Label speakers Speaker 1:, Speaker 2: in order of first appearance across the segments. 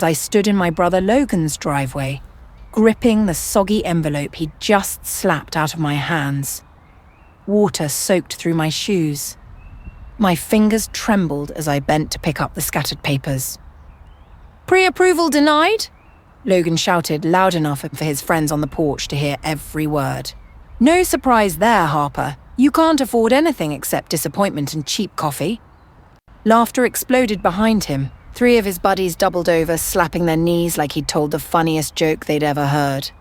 Speaker 1: I stood in my brother Logan's driveway, gripping the soggy envelope he'd just slapped out of my hands. Water soaked through my shoes. My fingers trembled as I bent to pick up the scattered papers. "Pre-approval denied?" Logan shouted loud enough for his friends on the porch to hear every word. "No surprise there, Harper. You can't afford anything except disappointment and cheap coffee." Laughter exploded behind him. 3 of his buddies doubled over, slapping their knees like he'd told the funniest joke they'd ever heard.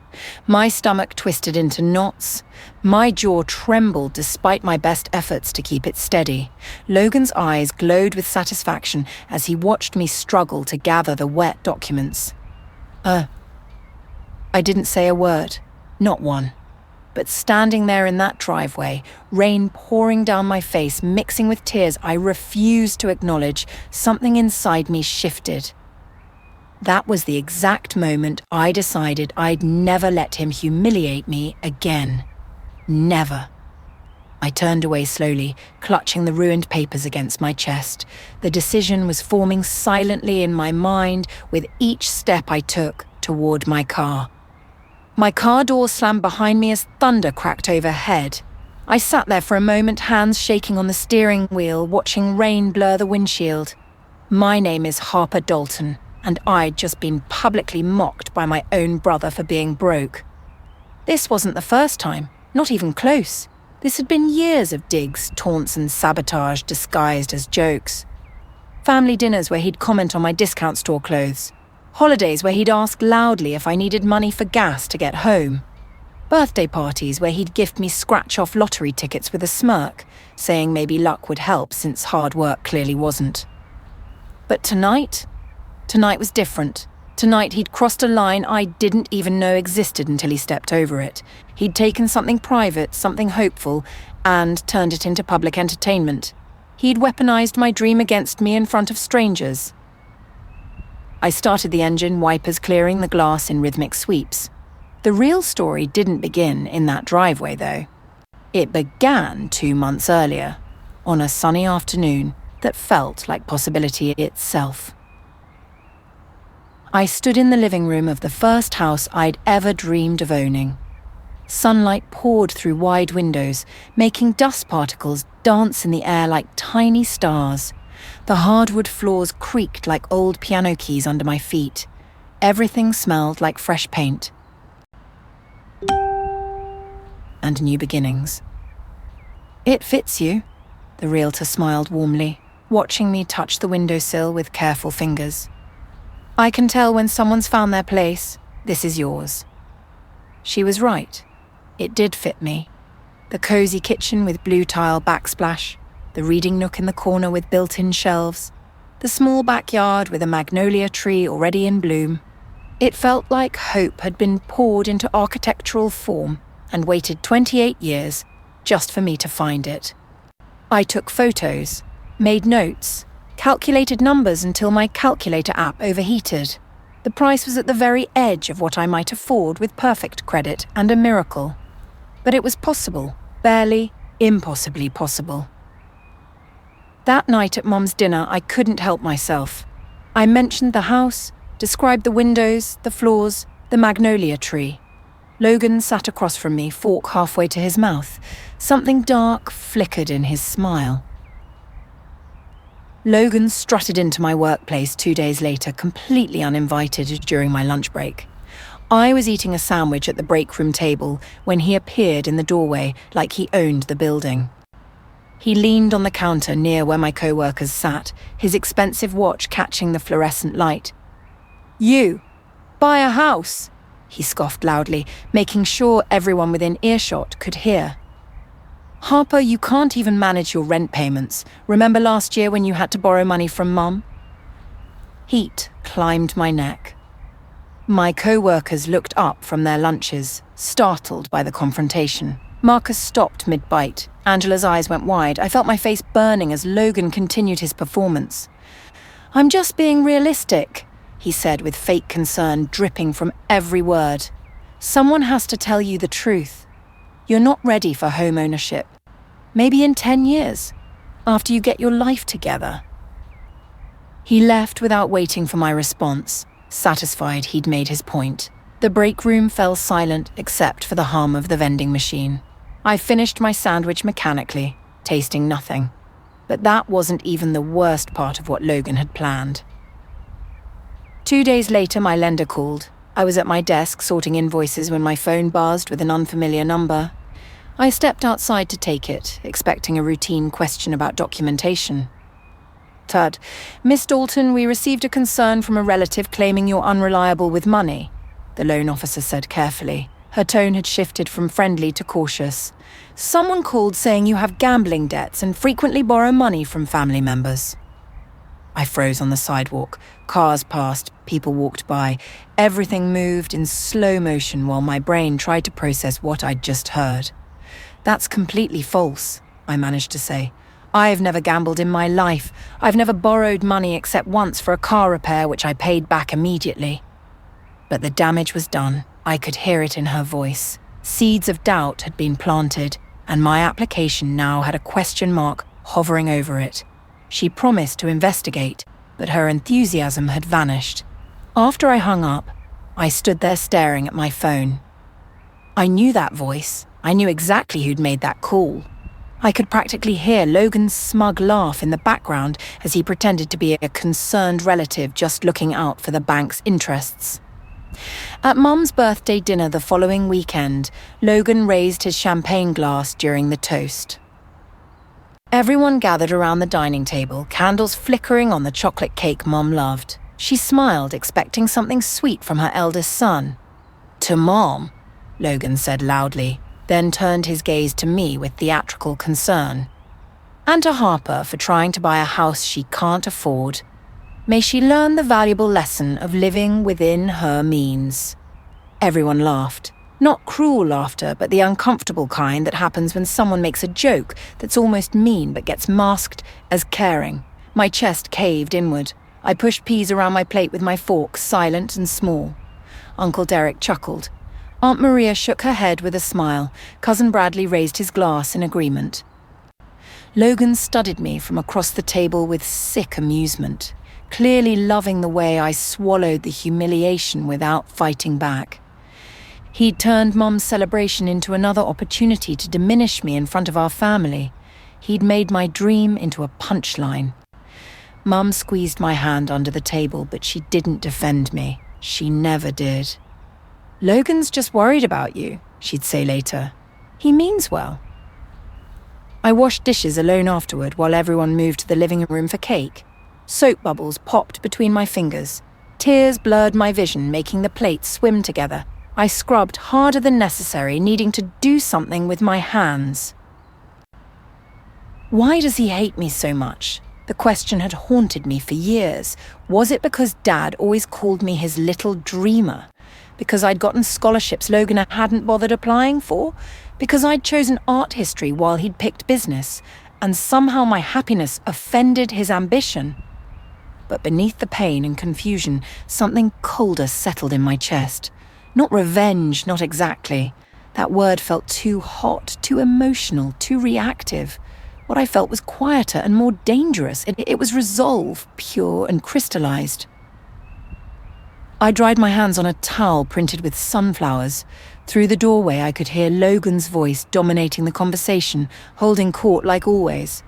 Speaker 1: My stomach twisted into knots. My jaw trembled despite my best efforts to keep it steady. Logan's eyes glowed with satisfaction as he watched me struggle to gather the wet documents. I didn't say a word, not one. But standing there in that driveway, rain pouring down my face, mixing with tears I refused to acknowledge, something inside me shifted. That was the exact moment I decided I'd never let him humiliate me again. Never. I turned away slowly, clutching the ruined papers against my chest. The decision was forming silently in my mind with each step I took toward my car. My car door slammed behind me as thunder cracked overhead. I sat there for a moment, hands shaking on the steering wheel, watching rain blur the windshield. My name is Harper Dalton, and I'd just been publicly mocked by my own brother for being broke. This wasn't the first time, not even close. This had been years of digs, taunts and sabotage disguised as jokes. Family dinners where he'd comment on my discount store clothes. Holidays where he'd ask loudly if I needed money for gas to get home. Birthday parties where he'd gift me scratch-off lottery tickets with a smirk, saying maybe luck would help since hard work clearly wasn't. But tonight was different. Tonight he'd crossed a line I didn't even know existed until he stepped over it. He'd taken something private, something hopeful, and turned it into public entertainment. He'd weaponized my dream against me in front of strangers. I started the engine, wipers clearing the glass in rhythmic sweeps. The real story didn't begin in that driveway, though. It began 2 months earlier, on a sunny afternoon that felt like possibility itself. I stood in the living room of the first house I'd ever dreamed of owning. Sunlight poured through wide windows, making dust particles dance in the air like tiny stars. The hardwood floors creaked like old piano keys under my feet. Everything smelled like fresh paint. And new beginnings. "It fits you," the realtor smiled warmly, watching me touch the windowsill with careful fingers. "I can tell when someone's found their place. This is yours." She was right. It did fit me. The cozy kitchen with blue tile backsplash, the reading nook in the corner with built-in shelves, the small backyard with a magnolia tree already in bloom. It felt like hope had been poured into architectural form and waited 28 years just for me to find it. I took photos, made notes, calculated numbers until my calculator app overheated. The price was at the very edge of what I might afford with perfect credit and a miracle. But it was possible, barely, impossibly possible. That night at Mom's dinner, I couldn't help myself. I mentioned the house, described the windows, the floors, the magnolia tree. Logan sat across from me, fork halfway to his mouth. Something dark flickered in his smile. Logan strutted into my workplace 2 days later, completely uninvited during my lunch break. I was eating a sandwich at the break room table when he appeared in the doorway like he owned the building. He leaned on the counter near where my co-workers sat, his expensive watch catching the fluorescent light. "You, buy a house," he scoffed loudly, making sure everyone within earshot could hear. "Harper, you can't even manage your rent payments. Remember last year when you had to borrow money from Mum?" Heat climbed my neck. My co-workers looked up from their lunches, startled by the confrontation. Marcus stopped mid-bite. Angela's eyes went wide. I felt my face burning as Logan continued his performance. "I'm just being realistic," he said with fake concern dripping from every word. "Someone has to tell you the truth. You're not ready for home ownership. Maybe in 10 years, after you get your life together." He left without waiting for my response, satisfied he'd made his point. The break room fell silent except for the hum of the vending machine. I finished my sandwich mechanically, tasting nothing. But that wasn't even the worst part of what Logan had planned. 2 days later, my lender called. I was at my desk sorting invoices when my phone buzzed with an unfamiliar number. I stepped outside to take it, expecting a routine question about documentation. "Tud, Miss Dalton, we received a concern from a relative claiming you're unreliable with money," the loan officer said carefully. Her tone had shifted from friendly to cautious. "Someone called saying you have gambling debts and frequently borrow money from family members." I froze on the sidewalk. Cars passed, people walked by. Everything moved in slow motion while my brain tried to process what I'd just heard. "That's completely false," I managed to say. "I've never gambled in my life. I've never borrowed money except once for a car repair, which I paid back immediately." But the damage was done. I could hear it in her voice. Seeds of doubt had been planted, and my application now had a question mark hovering over it. She promised to investigate, but her enthusiasm had vanished. After I hung up, I stood there staring at my phone. I knew that voice. I knew exactly who'd made that call. I could practically hear Logan's smug laugh in the background as he pretended to be a concerned relative just looking out for the bank's interests. At Mum's birthday dinner the following weekend, Logan raised his champagne glass during the toast. Everyone gathered around the dining table, candles flickering on the chocolate cake Mum loved. She smiled, expecting something sweet from her eldest son. "To Mom," Logan said loudly, then turned his gaze to me with theatrical concern. "And to Harper for trying to buy a house she can't afford. May she learn the valuable lesson of living within her means." Everyone laughed. Not cruel laughter, but the uncomfortable kind that happens when someone makes a joke that's almost mean but gets masked as caring. My chest caved inward. I pushed peas around my plate with my fork, silent and small. Uncle Derek chuckled. Aunt Maria shook her head with a smile. Cousin Bradley raised his glass in agreement. Logan studied me from across the table with sick amusement, clearly loving the way I swallowed the humiliation without fighting back. He'd turned Mum's celebration into another opportunity to diminish me in front of our family. He'd made my dream into a punchline. Mum squeezed my hand under the table, but she didn't defend me. She never did. "Logan's just worried about you," she'd say later. "He means well." I washed dishes alone afterward while everyone moved to the living room for cake. Soap bubbles popped between my fingers. Tears blurred my vision, making the plates swim together. I scrubbed harder than necessary, needing to do something with my hands. Why does he hate me so much? The question had haunted me for years. Was it because Dad always called me his little dreamer? Because I'd gotten scholarships Logan hadn't bothered applying for? Because I'd chosen art history while he'd picked business, and somehow my happiness offended his ambition? But beneath the pain and confusion, something colder settled in my chest. Not revenge, not exactly. That word felt too hot, too emotional, too reactive. What I felt was quieter and more dangerous. It was resolve, pure and crystallized. I dried my hands on a towel printed with sunflowers. Through the doorway, I could hear Logan's voice dominating the conversation, holding court like always.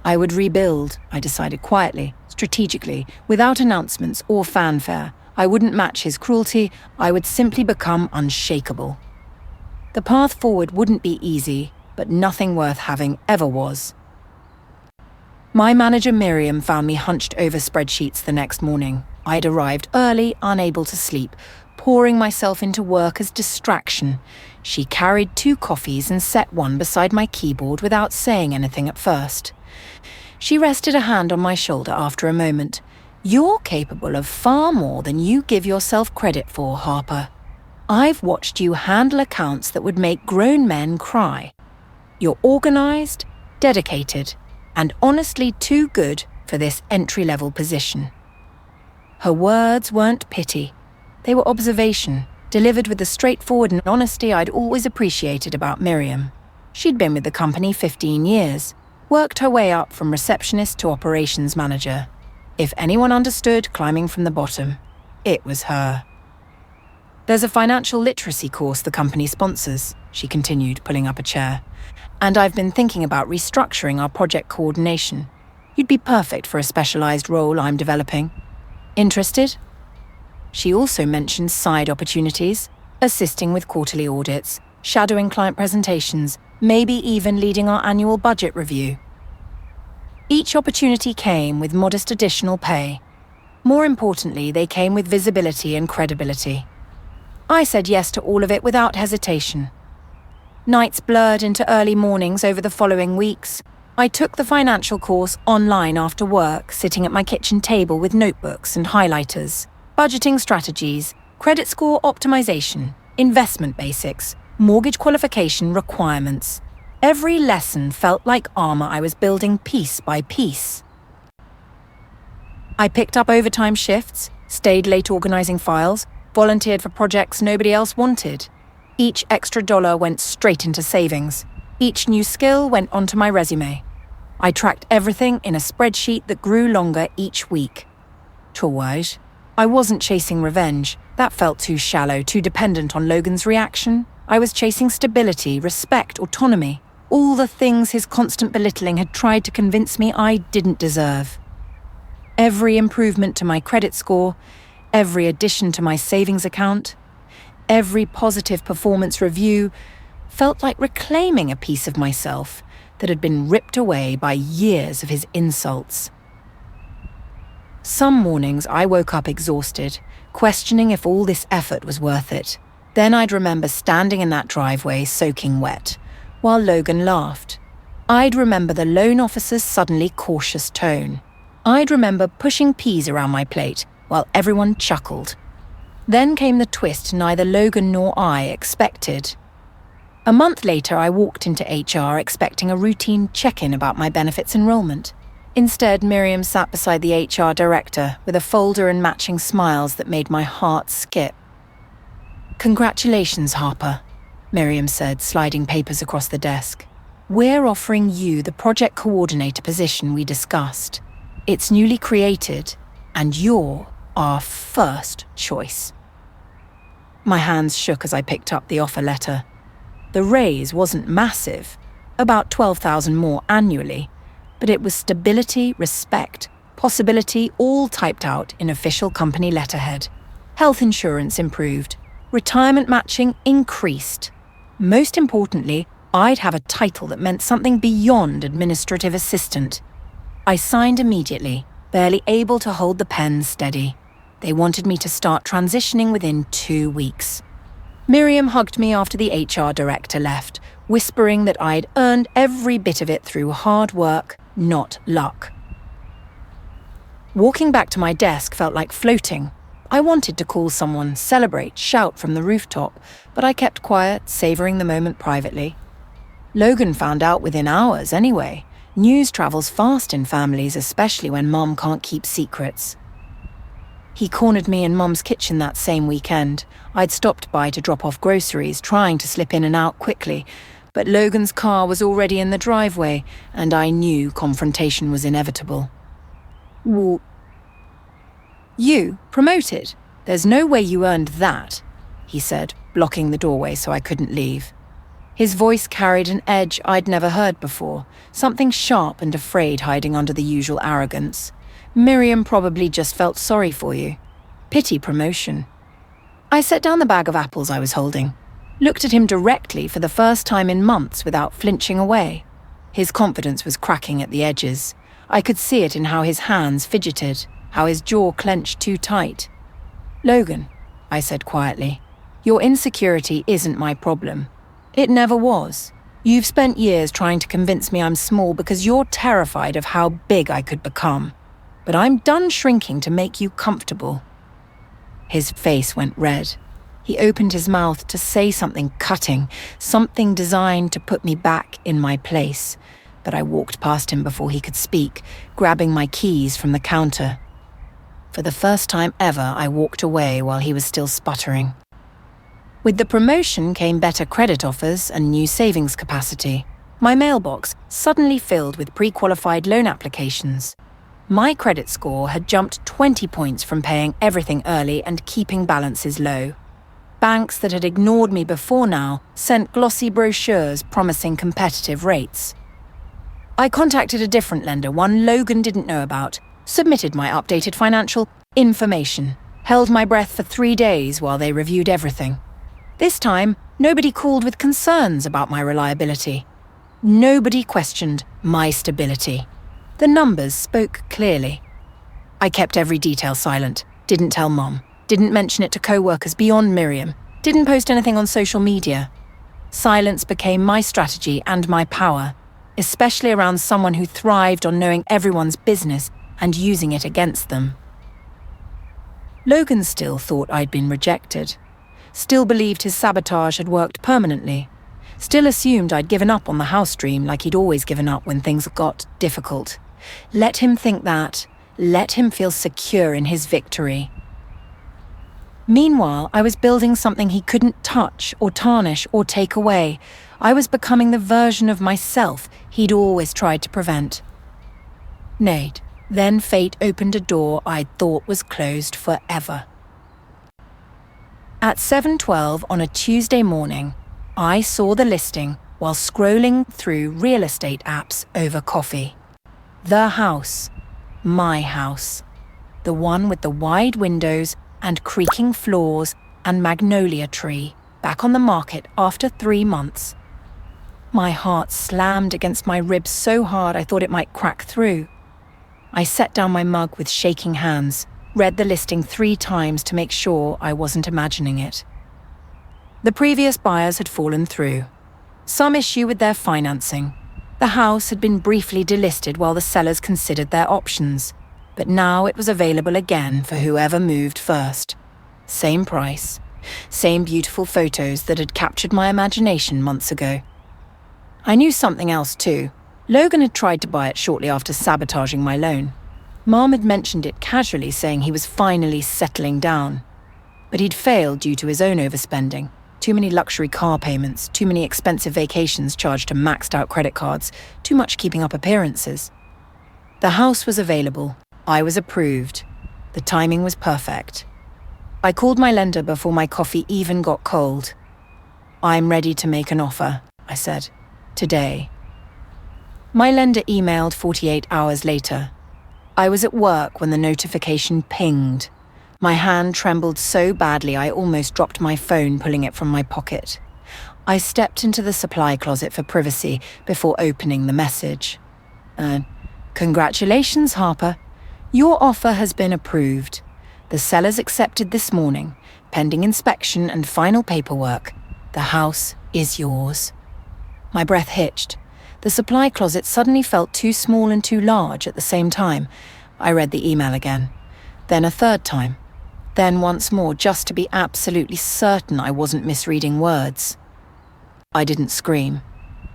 Speaker 1: I would rebuild, I decided quietly, strategically, without announcements or fanfare. I wouldn't match his cruelty. I would simply become unshakable. The path forward wouldn't be easy, but nothing worth having ever was. My manager Miriam found me hunched over spreadsheets the next morning. I'd arrived early, unable to sleep, pouring myself into work as distraction. She carried 2 coffees and set one beside my keyboard without saying anything at first. She rested a hand on my shoulder after a moment. "You're capable of far more than you give yourself credit for, Harper. I've watched you handle accounts that would make grown men cry. You're organized, dedicated, and honestly too good for this entry-level position." Her words weren't pity. They were observation, delivered with the straightforward and honesty I'd always appreciated about Miriam. She'd been with the company 15 years, worked her way up from receptionist to operations manager. If anyone understood climbing from the bottom, it was her. There's a financial literacy course the company sponsors, she continued, pulling up a chair. And I've been thinking about restructuring our project coordination. You'd be perfect for a specialized role I'm developing. Interested? She also mentioned side opportunities, assisting with quarterly audits, shadowing client presentations, maybe even leading our annual budget review. Each opportunity came with modest additional pay. More importantly, they came with visibility and credibility. I said yes to all of it without hesitation. Nights blurred into early mornings over the following weeks. I took the financial course online after work, sitting at my kitchen table with notebooks and highlighters. Budgeting strategies, credit score optimization, investment basics, mortgage qualification requirements. Every lesson felt like armor I was building piece by piece. I picked up overtime shifts, stayed late organizing files, volunteered for projects nobody else wanted. Each extra dollar went straight into savings. Each new skill went onto my resume. I tracked everything in a spreadsheet that grew longer each week. Trouwage. I wasn't chasing revenge. That felt too shallow, too dependent on Logan's reaction. I was chasing stability, respect, autonomy. All the things his constant belittling had tried to convince me I didn't deserve. Every improvement to my credit score, every addition to my savings account, every positive performance review felt like reclaiming a piece of myself that had been ripped away by years of his insults. Some mornings I woke up exhausted, questioning if all this effort was worth it. Then I'd remember standing in that driveway soaking wet, while Logan laughed. I'd remember the loan officer's suddenly cautious tone. I'd remember pushing peas around my plate while everyone chuckled. Then came the twist neither Logan nor I expected. A month later, I walked into HR expecting a routine check-in about my benefits enrollment. Instead, Miriam sat beside the HR director with a folder and matching smiles that made my heart skip. "Congratulations, Harper," Miriam said, sliding papers across the desk. "We're offering you the project coordinator position we discussed. It's newly created, and you're our first choice." My hands shook as I picked up the offer letter. The raise wasn't massive, about $12,000 more annually, but it was stability, respect, possibility, all typed out in official company letterhead. Health insurance improved. Retirement matching increased. Most importantly, I'd have a title that meant something beyond administrative assistant. I signed immediately, barely able to hold the pen steady. They wanted me to start transitioning within 2 weeks. Miriam hugged me after the HR director left, whispering that I'd earned every bit of it through hard work, not luck. Walking back to my desk felt like floating. I wanted to call someone, celebrate, shout from the rooftop, but I kept quiet, savoring the moment privately. Logan found out within hours anyway. News travels fast in families, especially when Mum can't keep secrets. He cornered me in Mum's kitchen that same weekend. I'd stopped by to drop off groceries, trying to slip in and out quickly, but Logan's car was already in the driveway, and I knew confrontation was inevitable. "You, promoted? There's no way you earned that," he said, blocking the doorway so I couldn't leave. His voice carried an edge I'd never heard before, something sharp and afraid hiding under the usual arrogance. "Miriam probably just felt sorry for you. Pity promotion." I set down the bag of apples I was holding, looked at him directly for the first time in months without flinching away. His confidence was cracking at the edges. I could see it in how his hands fidgeted, how his jaw clenched too tight. "Logan," I said quietly, "your insecurity isn't my problem. It never was. You've spent years trying to convince me I'm small because you're terrified of how big I could become. But I'm done shrinking to make you comfortable." His face went red. He opened his mouth to say something cutting, something designed to put me back in my place. But I walked past him before he could speak, grabbing my keys from the counter. For the first time ever, I walked away while he was still sputtering. With the promotion came better credit offers and new savings capacity. My mailbox suddenly filled with pre-qualified loan applications. My credit score had jumped 20 points from paying everything early and keeping balances low. Banks that had ignored me before now sent glossy brochures promising competitive rates. I contacted a different lender, one Logan didn't know about, submitted my updated financial information, held my breath for 3 days while they reviewed everything. This time, nobody called with concerns about my reliability. Nobody questioned my stability. The numbers spoke clearly. I kept every detail silent, didn't tell Mom, didn't mention it to co-workers beyond Miriam, didn't post anything on social media. Silence became my strategy and my power, especially around someone who thrived on knowing everyone's business and using it against them. Logan still thought I'd been rejected, still believed his sabotage had worked permanently, still assumed I'd given up on the house dream like he'd always given up when things got difficult. Let him think that. Let him feel secure in his victory. Meanwhile, I was building something he couldn't touch or tarnish or take away. I was becoming the version of myself he'd always tried to prevent. Nade, then fate opened a door I'd thought was closed forever. At 7:12 on a Tuesday morning, I saw the listing while scrolling through real estate apps over coffee. The house. My house. The one with the wide windows and creaking floors and magnolia tree, back on the market after 3 months. My heart slammed against my ribs so hard I thought it might crack through. I set down my mug with shaking hands, read the listing 3 times to make sure I wasn't imagining it. The previous buyers had fallen through. Some issue with their financing. The house had been briefly delisted while the sellers considered their options, but now it was available again for whoever moved first. Same price, same beautiful photos that had captured my imagination months ago. I knew something else too. Logan had tried to buy it shortly after sabotaging my loan. Mom had mentioned it casually, saying he was finally settling down. But he'd failed due to his own overspending. Too many luxury car payments, too many expensive vacations charged to maxed-out credit cards, too much keeping up appearances. The house was available. I was approved. The timing was perfect. I called my lender before my coffee even got cold. "I'm ready to make an offer," I said. "Today." My lender emailed 48 hours later. I was at work when the notification pinged. My hand trembled so badly I almost dropped my phone, pulling it from my pocket. I stepped into the supply closet for privacy before opening the message. "Congratulations, Harper. Your offer has been approved. The sellers accepted this morning, pending inspection and final paperwork. The house is yours." My breath hitched. The supply closet suddenly felt too small and too large at the same time. I read the email again, then a third time. Then once more, just to be absolutely certain I wasn't misreading words. I didn't scream,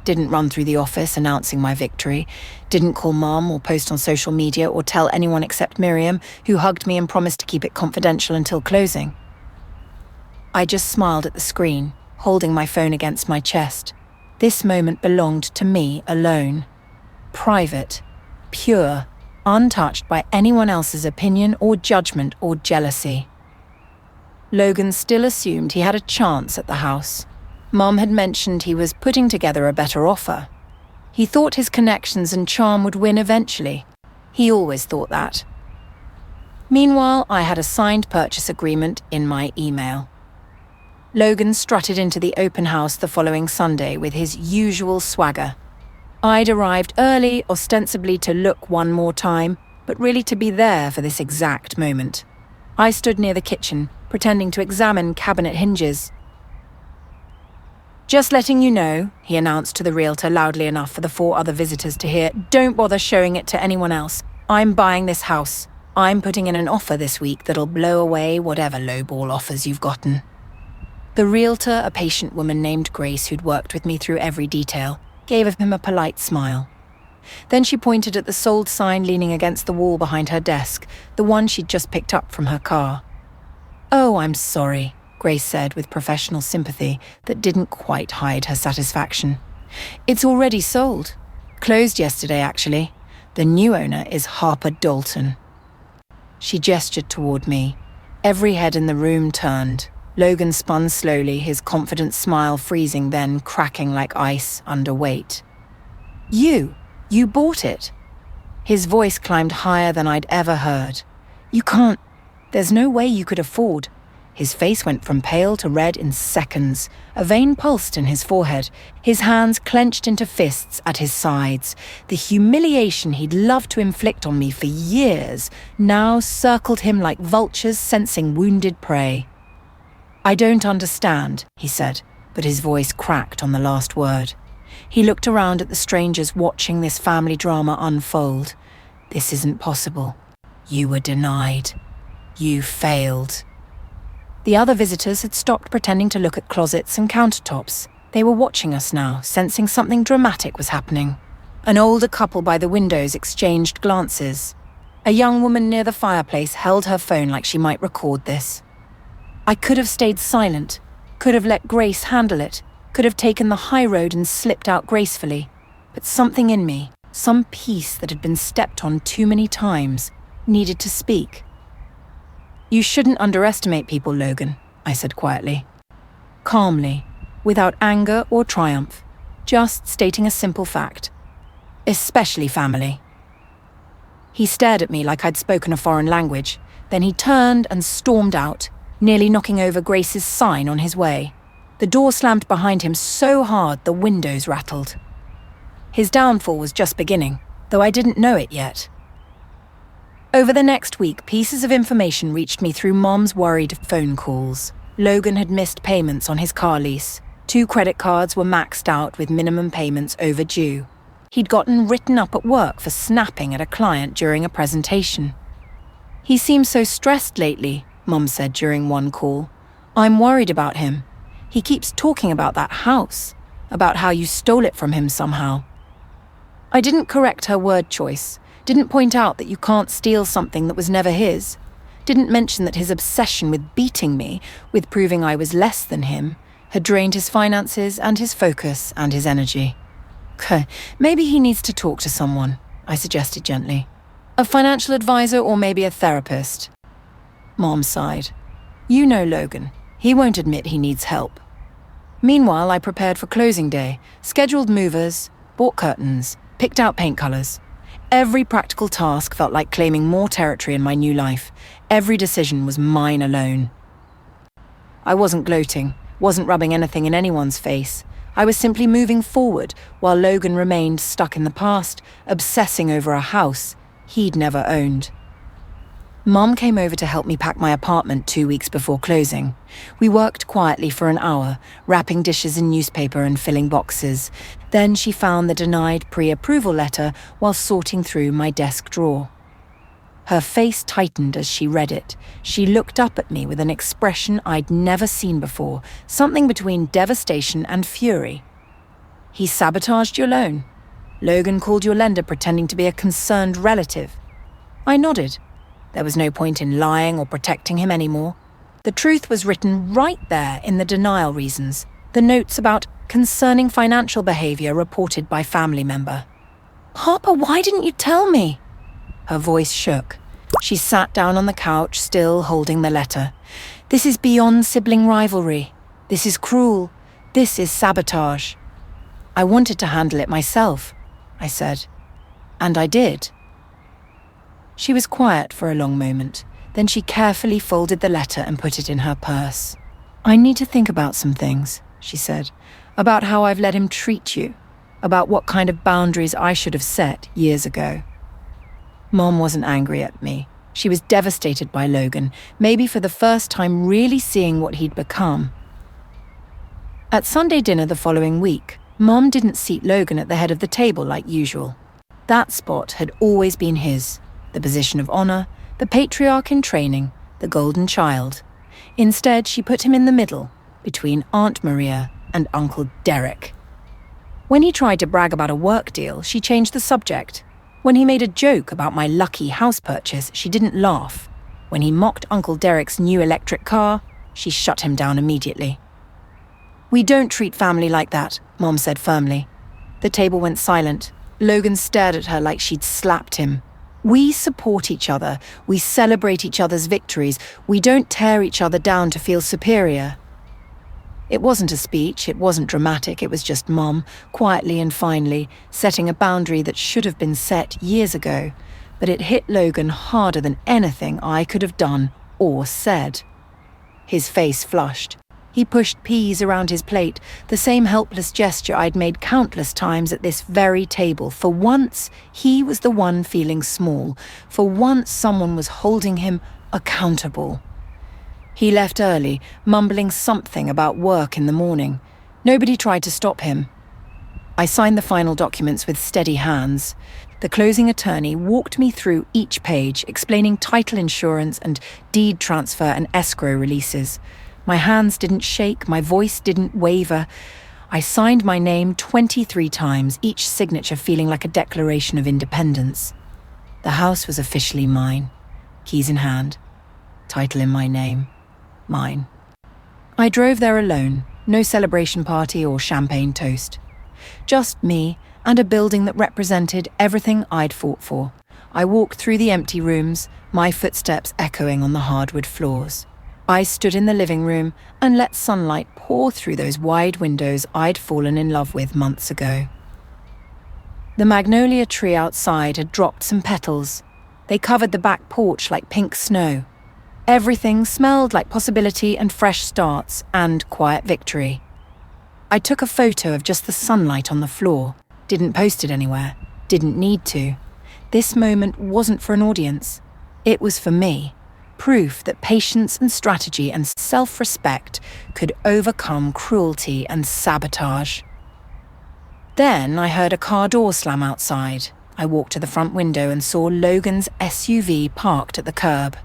Speaker 1: didn't run through the office announcing my victory, didn't call Mom or post on social media or tell anyone except Miriam, who hugged me and promised to keep it confidential until closing. I just smiled at the screen, holding my phone against my chest. This moment belonged to me alone. Private, pure, untouched by anyone else's opinion or judgment or jealousy. Logan still assumed he had a chance at the house. Mom had mentioned he was putting together a better offer. He thought his connections and charm would win eventually. He always thought that. Meanwhile, I had a signed purchase agreement in my email. Logan strutted into the open house the following Sunday with his usual swagger. I'd arrived early, ostensibly to look one more time, but really to be there for this exact moment. I stood near the kitchen, pretending to examine cabinet hinges. "Just letting you know," he announced to the realtor loudly enough for the 4 other visitors to hear, "don't bother showing it to anyone else. I'm buying this house. I'm putting in an offer this week that'll blow away whatever lowball offers you've gotten." The realtor, a patient woman named Grace who'd worked with me through every detail, gave him a polite smile. Then she pointed at the sold sign leaning against the wall behind her desk, the one she'd just picked up from her car. "Oh, I'm sorry," Grace said with professional sympathy that didn't quite hide her satisfaction. "It's already sold. Closed yesterday, actually. The new owner is Harper Dalton." She gestured toward me. Every head in the room turned. Logan spun slowly, his confident smile freezing, then cracking like ice under weight. You bought it." His voice climbed higher than I'd ever heard. "You can't. There's no way you could afford." His face went from pale to red in seconds. A vein pulsed in his forehead. His hands clenched into fists at his sides. The humiliation he'd loved to inflict on me for years now circled him like vultures sensing wounded prey. "I don't understand," he said, but his voice cracked on the last word. He looked around at the strangers watching this family drama unfold. "This isn't possible. You were denied. You failed." The other visitors had stopped pretending to look at closets and countertops. They were watching us now, sensing something dramatic was happening. An older couple by the windows exchanged glances. A young woman near the fireplace held her phone like she might record this. I could have stayed silent, could have let Grace handle it, could have taken the high road and slipped out gracefully. But something in me, some piece that had been stepped on too many times, needed to speak. "You shouldn't underestimate people, Logan," I said quietly. Calmly, without anger or triumph, just stating a simple fact. Especially family. He stared at me like I'd spoken a foreign language. Then he turned and stormed out, nearly knocking over Grace's sign on his way. The door slammed behind him so hard the windows rattled. His downfall was just beginning, though I didn't know it yet. Over the next week, pieces of information reached me through Mom's worried phone calls. Logan had missed payments on his car lease. 2 credit cards were maxed out with minimum payments overdue. He'd gotten written up at work for snapping at a client during a presentation. "He seems so stressed lately," Mom said during one call. "I'm worried about him. He keeps talking about that house, about how you stole it from him somehow." I didn't correct her word choice. Didn't point out that you can't steal something that was never his. Didn't mention that his obsession with beating me, with proving I was less than him, had drained his finances and his focus and his energy. "Maybe he needs to talk to someone," I suggested gently. "A financial advisor or maybe a therapist." Mom sighed. "You know Logan. He won't admit he needs help." Meanwhile, I prepared for closing day, scheduled movers, bought curtains, picked out paint colours. Every practical task felt like claiming more territory in my new life. Every decision was mine alone. I wasn't gloating, wasn't rubbing anything in anyone's face. I was simply moving forward while Logan remained stuck in the past, obsessing over a house he'd never owned. Mom came over to help me pack my apartment 2 weeks before closing. We worked quietly for an hour, wrapping dishes in newspaper and filling boxes. Then she found the denied pre-approval letter while sorting through my desk drawer. Her face tightened as she read it. She looked up at me with an expression I'd never seen before, something between devastation and fury. "He sabotaged your loan. Logan called your lender pretending to be a concerned relative." I nodded. There was no point in lying or protecting him anymore. The truth was written right there in the denial reasons, the notes about concerning financial behavior reported by family member. "Harper, why didn't you tell me?" Her voice shook. She sat down on the couch, still holding the letter. "This is beyond sibling rivalry. This is cruel. This is sabotage." "I wanted to handle it myself," I said. "And I did." She was quiet for a long moment. Then she carefully folded the letter and put it in her purse. "I need to think about some things," she said. "About how I've let him treat you. About what kind of boundaries I should have set years ago." Mom wasn't angry at me. She was devastated by Logan, maybe for the first time really seeing what he'd become. At Sunday dinner the following week, Mom didn't seat Logan at the head of the table like usual. That spot had always been his. The position of honor, the patriarch in training, the golden child. Instead, she put him in the middle, between Aunt Maria and Uncle Derek. When he tried to brag about a work deal, she changed the subject. When he made a joke about my lucky house purchase, she didn't laugh. When he mocked Uncle Derek's new electric car, she shut him down immediately. "We don't treat family like that," Mom said firmly. The table went silent. Logan stared at her like she'd slapped him. We support each other. We celebrate each other's victories. We don't tear each other down to feel superior. It wasn't a speech, it wasn't dramatic, it was just Mum, quietly and finely, setting a boundary that should have been set years ago. But it hit Logan harder than anything I could have done or said. His face flushed. He pushed peas around his plate, the same helpless gesture I'd made countless times at this very table. For once, he was the one feeling small. For once, someone was holding him accountable. He left early, mumbling something about work in the morning. Nobody tried to stop him. I signed the final documents with steady hands. The closing attorney walked me through each page, explaining title insurance and deed transfer and escrow releases. My hands didn't shake, my voice didn't waver. I signed my name 23 times, each signature feeling like a declaration of independence. The house was officially mine, keys in hand, title in my name, mine. I drove there alone, no celebration party or champagne toast. Just me and a building that represented everything I'd fought for. I walked through the empty rooms, my footsteps echoing on the hardwood floors. I stood in the living room and let sunlight pour through those wide windows I'd fallen in love with months ago. The magnolia tree outside had dropped some petals. They covered the back porch like pink snow. Everything smelled like possibility and fresh starts and quiet victory. I took a photo of just the sunlight on the floor, didn't post it anywhere, didn't need to. This moment wasn't for an audience. It was for me. Proof that patience and strategy and self-respect could overcome cruelty and sabotage. Then I heard a car door slam outside. I walked to the front window and saw Logan's SUV parked at the curb.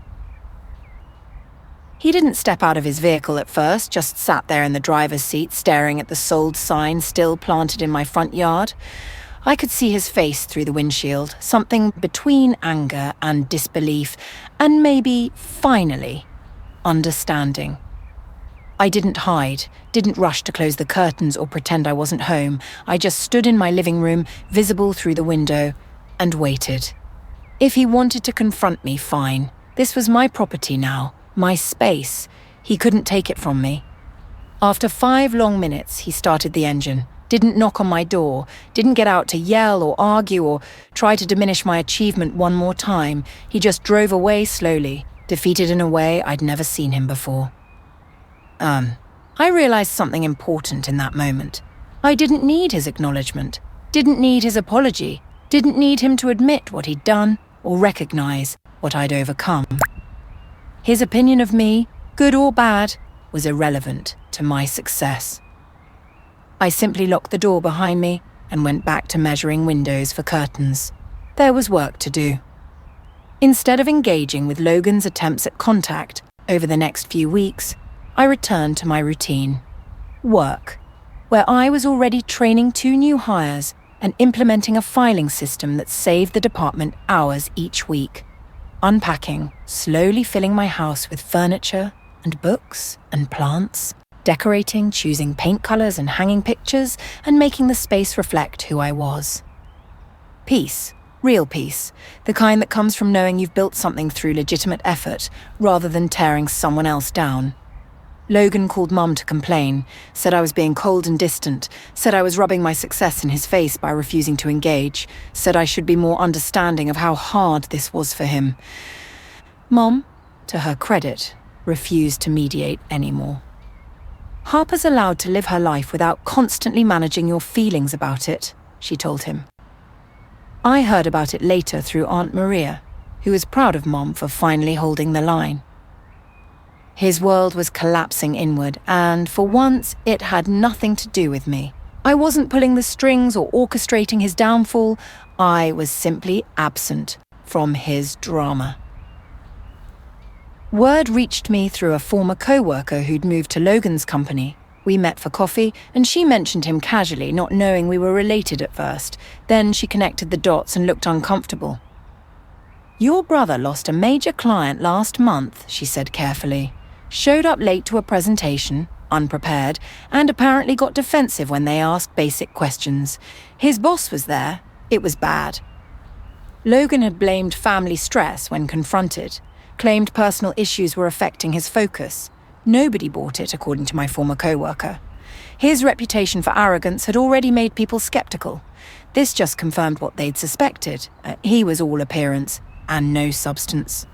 Speaker 1: He didn't step out of his vehicle at first, just sat there in the driver's seat staring at the sold sign still planted in my front yard. I could see his face through the windshield, something between anger and disbelief, and maybe, finally, understanding. I didn't hide, didn't rush to close the curtains or pretend I wasn't home. I just stood in my living room, visible through the window, and waited. If he wanted to confront me, fine. This was my property now, my space. He couldn't take it from me. After 5 long minutes, he started the engine. Didn't knock on my door, didn't get out to yell or argue or try to diminish my achievement one more time. He just drove away slowly, defeated in a way I'd never seen him before. I realized something important in that moment. I didn't need his acknowledgement, didn't need his apology, didn't need him to admit what he'd done or recognize what I'd overcome. His opinion of me, good or bad, was irrelevant to my success. I simply locked the door behind me and went back to measuring windows for curtains. There was work to do. Instead of engaging with Logan's attempts at contact over the next few weeks, I returned to my routine. Work, where I was already training 2 new hires and implementing a filing system that saved the department hours each week. Unpacking, slowly filling my house with furniture and books and plants. Decorating, choosing paint colours and hanging pictures, and making the space reflect who I was. Peace, real peace, the kind that comes from knowing you've built something through legitimate effort, rather than tearing someone else down. Logan called Mum to complain, said I was being cold and distant, said I was rubbing my success in his face by refusing to engage, said I should be more understanding of how hard this was for him. Mum, to her credit, refused to mediate anymore. Harper's allowed to live her life without constantly managing your feelings about it, she told him. I heard about it later through Aunt Maria, who was proud of Mom for finally holding the line. His world was collapsing inward, and for once it had nothing to do with me. I wasn't pulling the strings or orchestrating his downfall. I was simply absent from his drama. Word reached me through a former co-worker who'd moved to Logan's company. We met for coffee, and she mentioned him casually, not knowing we were related at first. Then she connected the dots and looked uncomfortable. "Your brother lost a major client last month," she said carefully. "Showed up late to a presentation, unprepared, and apparently got defensive when they asked basic questions. His boss was there, It was bad. Logan had blamed family stress when confronted, claimed personal issues were affecting his focus. Nobody bought it, according to my former co-worker. His reputation for arrogance had already made people skeptical. This just confirmed what they'd suspected. He was all appearance and no substance.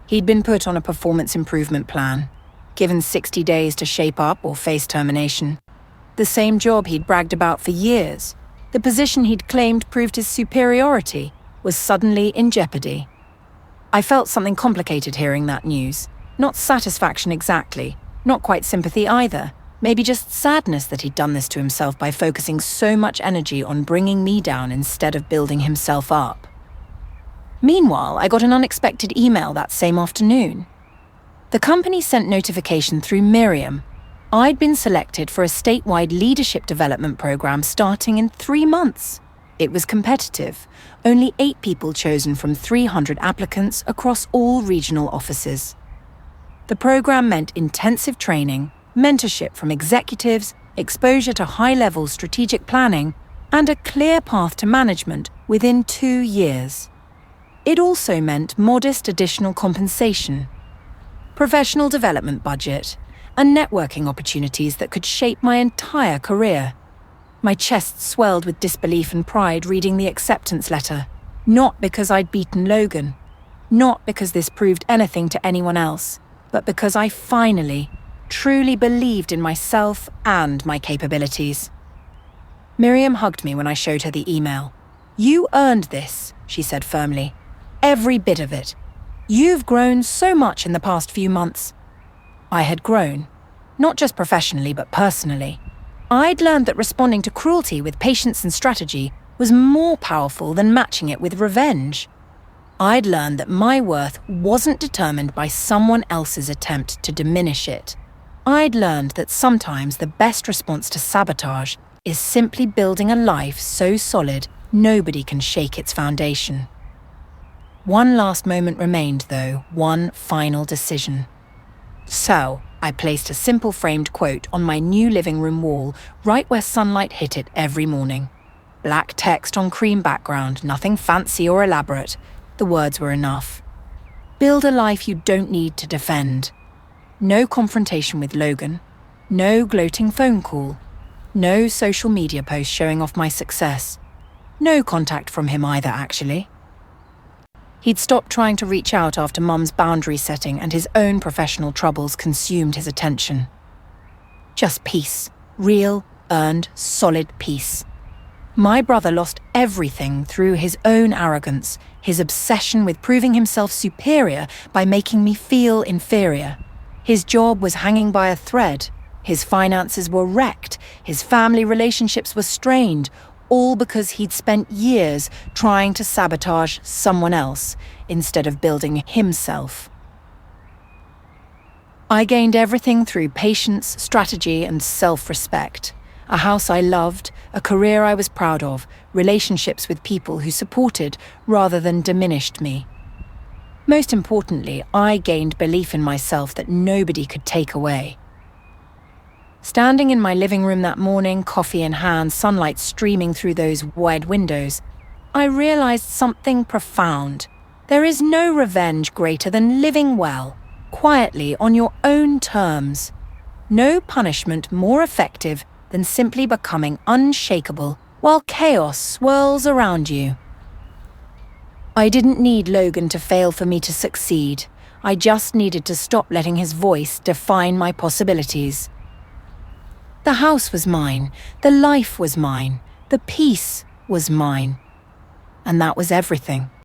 Speaker 1: He'd been put on a performance improvement plan, given 60 days to shape up or face termination. The same job he'd bragged about for years, the position he'd claimed proved his superiority, was suddenly in jeopardy. I felt something complicated hearing that news. Not satisfaction exactly, not quite sympathy either. Maybe just sadness that he'd done this to himself by focusing so much energy on bringing me down instead of building himself up. Meanwhile, I got an unexpected email that same afternoon. The company sent notification through Miriam. I'd been selected for a statewide leadership development program starting in 3 months. It was competitive. Only 8 people chosen from 300 applicants across all regional offices. The program meant intensive training, mentorship from executives, exposure to high-level strategic planning, and a clear path to management within 2 years. It also meant modest additional compensation, professional development budget, and networking opportunities that could shape my entire career. My chest swelled with disbelief and pride reading the acceptance letter, not because I'd beaten Logan, not because this proved anything to anyone else, but because I finally, truly believed in myself and my capabilities. Miriam hugged me when I showed her the email. "You earned this," she said firmly. "Every bit of it. You've grown so much in the past few months." I had grown, not just professionally but personally. I'd learned that responding to cruelty with patience and strategy was more powerful than matching it with revenge. I'd learned that my worth wasn't determined by someone else's attempt to diminish it. I'd learned that sometimes the best response to sabotage is simply building a life so solid nobody can shake its foundation. One last moment remained, though, one final decision. So, I placed a simple framed quote on my new living room wall, right where sunlight hit it every morning. Black text on cream background, nothing fancy or elaborate. The words were enough. Build a life you don't need to defend. No confrontation with Logan. No gloating phone call. No social media post showing off my success. No contact from him either, actually. He'd stopped trying to reach out after Mum's boundary setting and his own professional troubles consumed his attention. Just peace. Real, earned, solid peace. My brother lost everything through his own arrogance, his obsession with proving himself superior by making me feel inferior. His job was hanging by a thread. His finances were wrecked. His family relationships were strained, all because he'd spent years trying to sabotage someone else instead of building himself. I gained everything through patience, strategy, and self-respect. A house I loved, a career I was proud of, relationships with people who supported rather than diminished me. Most importantly, I gained belief in myself that nobody could take away. Standing in my living room that morning, coffee in hand, sunlight streaming through those wide windows, I realized something profound. There is no revenge greater than living well, quietly on your own terms. No punishment more effective than simply becoming unshakable while chaos swirls around you. I didn't need Logan to fail for me to succeed. I just needed to stop letting his voice define my possibilities. The house was mine, the life was mine, the peace was mine. And that was everything.